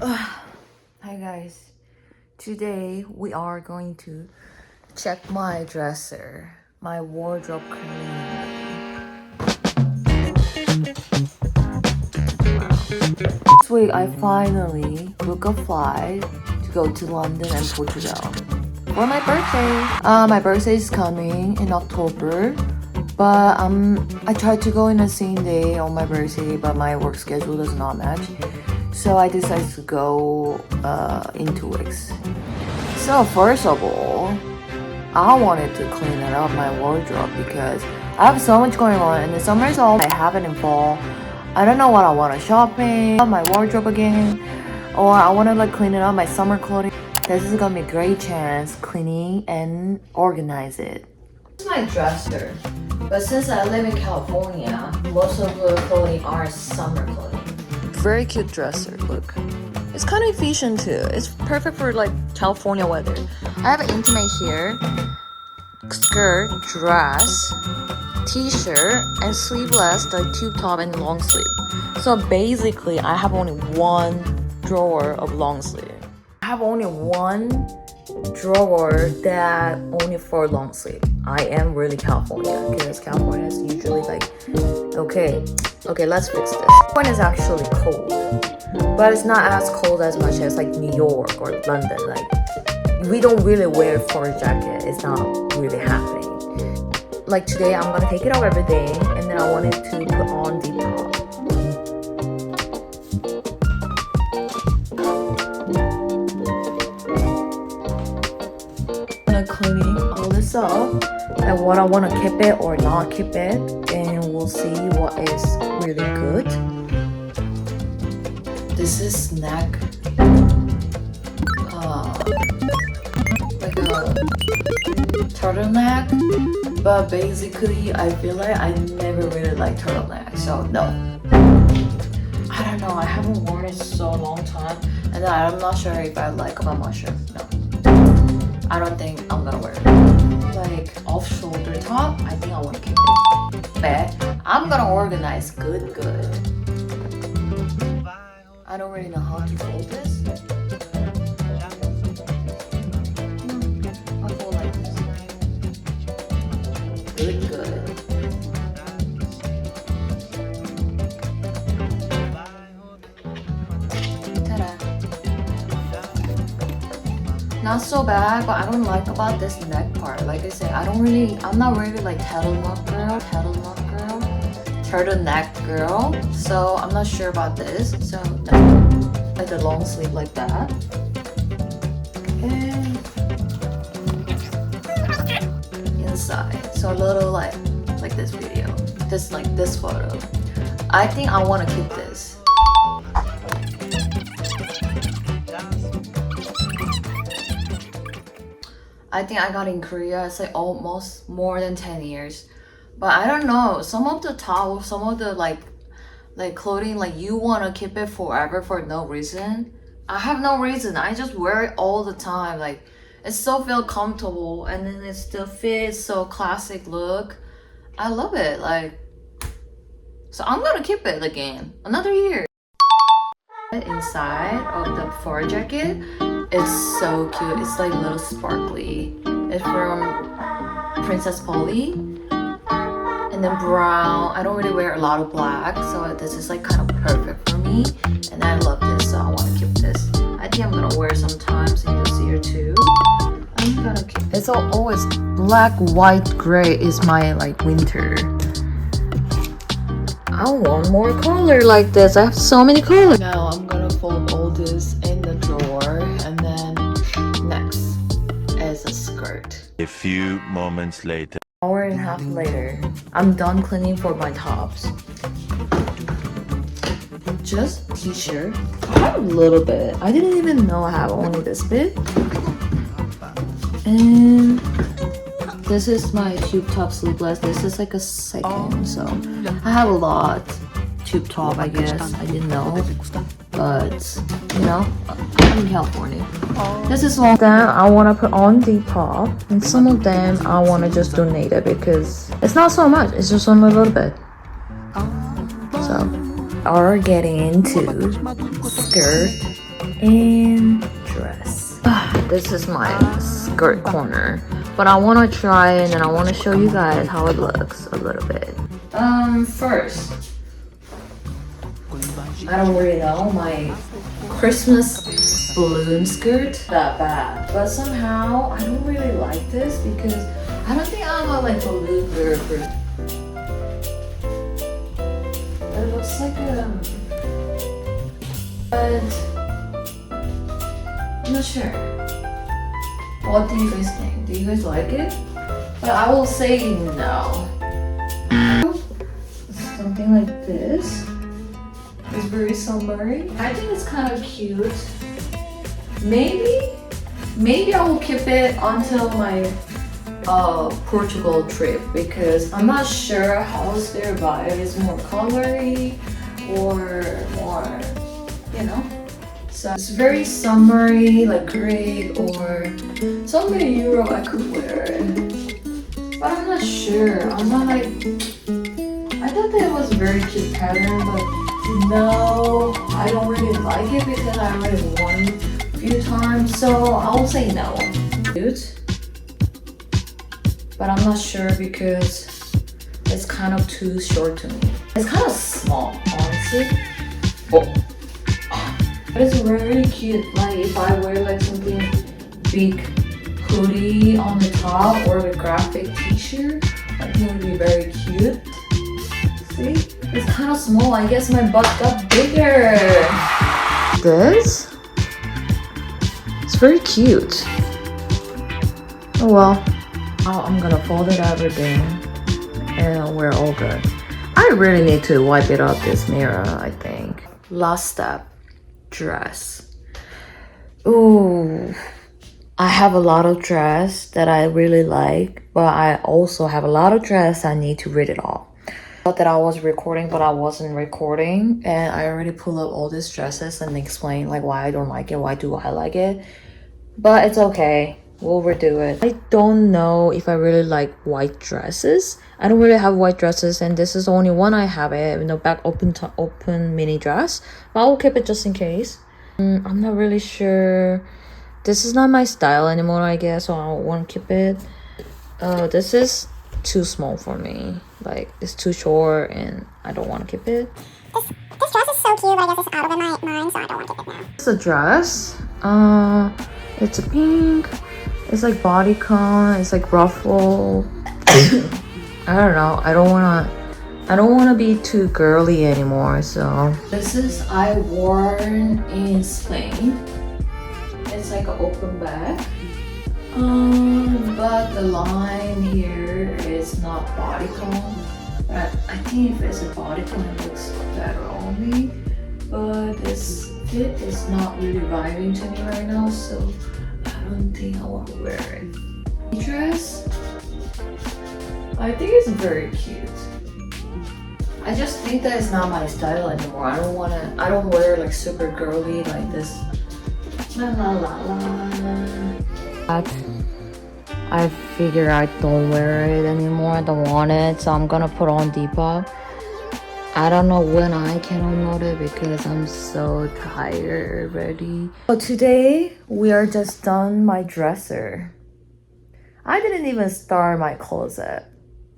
Hi guys, today we are going to check my dresser, my wardrobe cleaning. This week I finally booked a flight to go to London and Portugal for my birthday. My birthday is coming in October, but I tried to go in the same day on my birthday, but my work schedule does not match. So I decided to go in 2 weeks. So first of all, I wanted to clean it up my wardrobe because I have so much going on in the summer, so I have it in fall. I don't know what I want to shopping, my wardrobe again, or I want to like clean it up my summer clothing. This is gonna be a great chance cleaning and organize it. This is my dresser, but since I live in California, most of the clothing are summer clothing. Very cute dresser, look. It's kind of efficient too. It's perfect for like California weather. I have an intimate here, skirt, dress, t-shirt, and sleeveless, the tube top and long sleeve. So basically, I have only one drawer of long sleeve. I have only one drawer that only for long sleeve. I am really California because California is usually like, okay, let's fix this. California is actually cold, but it's not as cold as much as like New York or London. Like we don't really wear fur jacket. It's not really happening. Like today, I'm gonna take it out every day, and then I wanted to put on Depop. Cleaning all this up and what I want to keep it or not keep it, and we'll see what is really good. This is neck like a turtleneck, but basically I feel like I never really liked turtleneck, so no. I don't know, I haven't worn it so long time, and I'm not sure if I like them. I'm not sure. No, I don't think I'm gonna wear it. Like off-shoulder top, I think I want to keep it. But I'm gonna organize good. I don't really know how to fold this. I'll fold like this. Good. Ta-da. Not so bad, but I don't like about this neck part. Like I said, I'm not really like turtleneck girl. So I'm not sure about this. So like the long sleeve like that. And inside. So a little like this video. This photo. I think I want to keep this. I think I got in Korea, it's like almost more than 10 years. But I don't know, some of the top, some of the like clothing, like you want to keep it forever for no reason. I have no reason, I just wear it all the time. Like it still feel comfortable, and then it still fits, so classic look. I love it, like, so I'm gonna keep it again, another year. Inside of the fur jacket, it's so cute. It's like little sparkly. It's from Princess Polly. And then brown. I don't really wear a lot of black, so this is like kind of perfect for me. And I love this, so I want to keep this. I think I'm gonna wear sometimes in this year too. I'm gonna keep. It's always black, white, gray is my like winter. I want more color like this. I have so many colors. Now I'm gonna fold all this in the drawer, and then next is a skirt. A few moments later. Hour and a half later, I'm done cleaning for my tops. Just t-shirt. I have a little bit. I didn't even know I have only this bit. And this is my tube top sleeveless. This is like a second, so I have a lot. Tube top, I guess. I didn't know, but you know, I'm in California. This is one of them I want to put on Depop, and some of them I want to just donate it because it's not so much. It's just only a little bit. So, are getting into skirt and dress. This is my skirt corner, but I want to try it and I want to show you guys how it looks a little bit. First, I don't really know, my Christmas balloon skirt that bad, but somehow I don't really like this because I don't think I'm a like balloon girl. It looks like but I'm not sure. What do you guys think? Do you guys like it? But I will say no. Something like this. It's very summery. I think it's kind of cute. Maybe I will keep it until my Portugal trip because I'm not sure how's their vibe. Is more colory or more, you know? So it's very summery, like gray or somewhere in Europe I could wear it. But I'm not sure. I'm not like, I thought that it was a very cute pattern, but no, I don't really like it because I already worn it a few times, so I'll say no. Cute. But I'm not sure because it's kind of too short to me. It's kind of small, honestly. Oh. But it's very cute. Like if I wear like something big hoodie on the top or a graphic t-shirt, I think it would be very cute. See? It's kind of small. I guess my butt got bigger. This? It's very cute. Oh well. Now I'm gonna fold it everything and we're all good. I really need to wipe it up this mirror, I think. Last step. Dress. Ooh. I have a lot of dress that I really like, but I also have a lot of dress I need to read it all. I thought that I was recording, but I wasn't recording, and I already pulled up all these dresses and explained like why I don't like it, why do I like it. But it's okay. We'll redo it. I don't know if I really like white dresses. I don't really have white dresses, and this is the only one I have it. Back open mini dress. But I will keep it just in case. I'm not really sure. This is not my style anymore, I guess, so I won't keep it. This is too small for me. Like it's too short, and I don't want to keep it. This dress is so cute, but I guess it's out of my mind, so I don't want to keep it now. It's a dress. It's a pink. It's like bodycon. It's like ruffle. I don't know. I don't wanna be too girly anymore. So this is I worn in Spain. It's like an open back. But the line here is not bodycon. But I think if it's a bodycon, it looks better on me. But this fit is not really vibing to me right now, so I don't think I want to wear it. Dress, I think it's very cute. I just think that it's not my style anymore. I don't wear like super girly like this. La la la la. I figure I don't wear it anymore. I don't want it, so I'm gonna put on Depop. I don't know when I can unload it because I'm so tired already. So today we are just done my dresser. I didn't even start my closet.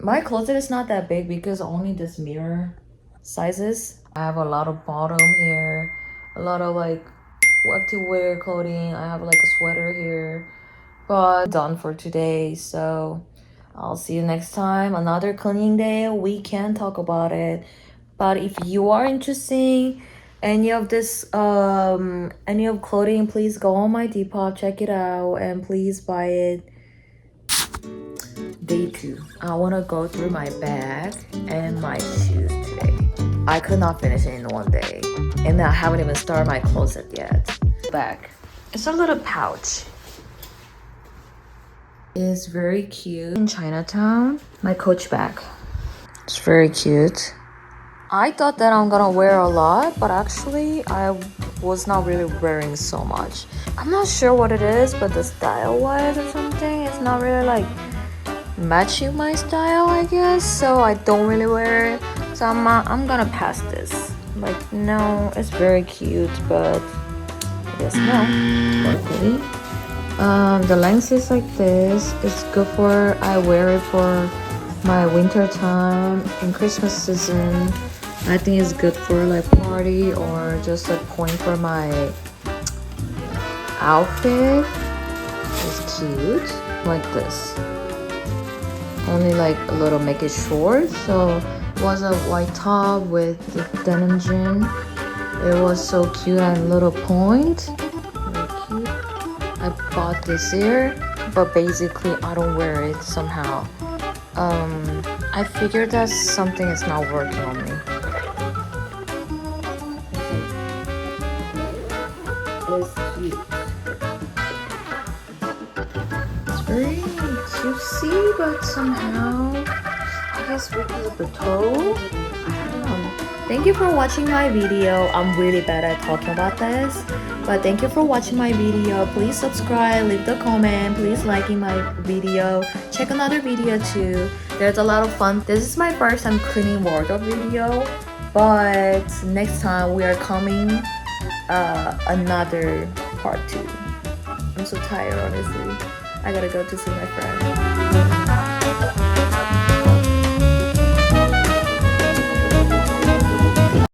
My closet is not that big because only this mirror sizes. I have a lot of bottom here, a lot of like what to wear clothing. I have like a sweater here, but done for today. So I'll see you next time. Another cleaning day. We can talk about it. But if you are interested in any of this, any of clothing, please go on my Depop, check it out, and please buy it. Day 2. I want to go through my bag and my shoes today. I could not finish it in one day. And I haven't even started my closet yet. Bag. It's a little pouch. It's very cute. In Chinatown, my Coach bag. It's very cute. I thought that I'm gonna wear a lot, but actually I was not really wearing so much. I'm not sure what it is, but the style wise or something, it's not really like matching my style, I guess, so I don't really wear it. So I'm gonna pass this. Like, no, it's very cute, but Yes, no. Luckily. The length is like this. It's good for, I wear it for my winter time and Christmas season. I think it's good for like party or just a point for my outfit. It's cute. Like this. Only like a little make it short. So it was a white top with the denim jean. It was so cute and little point. Very cute. I bought this here, but basically I don't wear it somehow. I figured that something is not working on me. It's cute. It's very juicy, but somehow, I guess because of the toe, I don't know. Thank you for watching my video. I'm really bad at talking about this, but thank you for watching my video. Please subscribe, leave the comment, please liking my video, check another video too. There's a lot of fun. This is my first time cleaning wardrobe video, but next time we are coming another part 2. I'm so tired, honestly. I gotta go to see my friend.